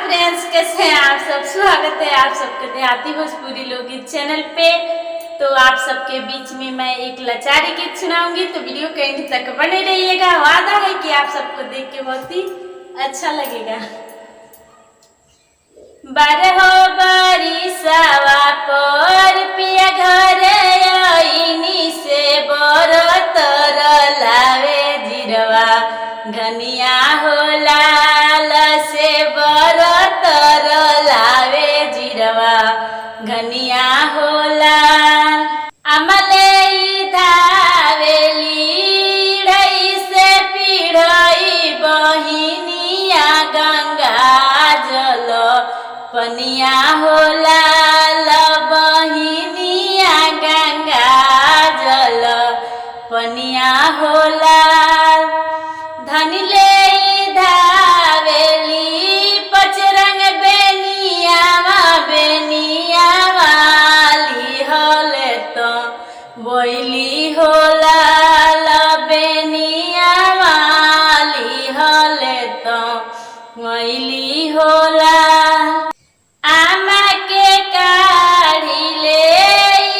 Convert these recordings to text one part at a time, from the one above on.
Friends, कैसे हैं आप सब। स्वागत है आप सबके देहाती भोजपुरी लोकगीत चैनल पे। तो आप सबके बीच में मैं एक लाचारी गीत सुनाऊंगी, तो वीडियो के एंड तक बने रहिएगा। वादा है कि आप सबको देख के बहुत ही अच्छा लगेगा। बारहो बरिसवा पर पिया घर आईनी से बरतर लावे जिरवा घनिया हो लाल से बरतर लावे जिरवा घनिया हो लाल। अमले धावेली ढई से पीढ़ई बहिनिया गंगा जल पनिया हो लाल बहिनिया गंगा जल पनिया हो लाल। धनी ले धावेली पचरंग बेनिया वाली होले तो बोली हो लाल बेनिया वाली होले तो मोइली हो लाल। आमा के काढ़ी ले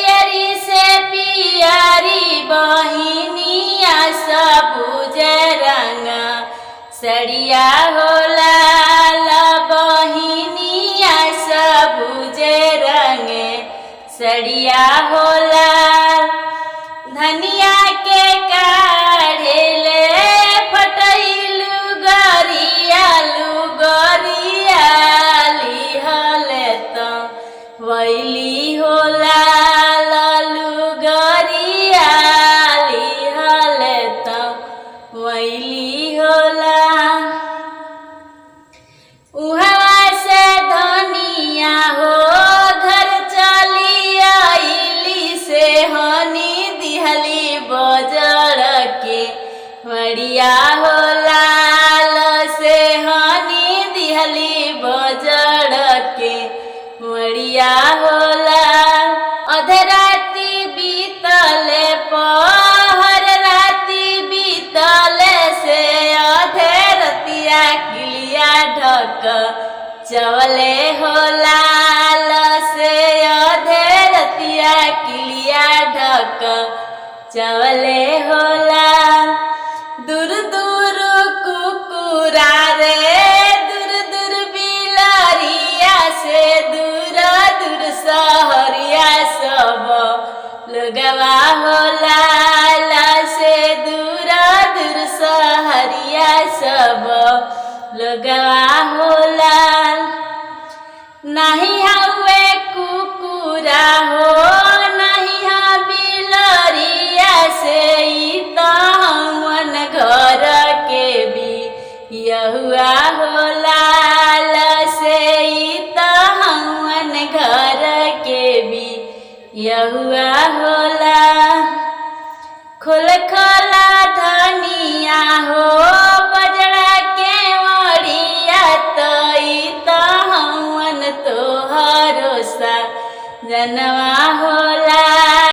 यरी से पियरी बहिनिया सबुज रंग सड़िया हो लाल बहिनिया सबुज रंग सड़िया हो लाल। धनिया के काढ़े ले फटैलू गरिया लिहले तो वैली हो लाल लुगरिया लिहले तो वैली हो लाल। उहवा से धनिया हो घर चली आईली से हनी दिहली बजड़ के मड़िया हो लाल से हनी दिहली बजड़ के मड़िया हो लाल। अधराती बीतले पहर राती बीतले से अधरतिया किलिया ढक चवले हो लाल से अधरतिया किलिया ढक चवले हो लाल। दूर दूर कुकुरा रे दूर दूर बिलरिया से दूर दूर सहरिया सब लोगवा हो लाल से दूर दूर सहरिया सब लोगवा हो लाल। नहीं हुए कुकुरा हो नहीं हा बिलरिया से मन घर के भी यहुआ हो लाल से मन घर के भी यहुआ हो लाल। खोल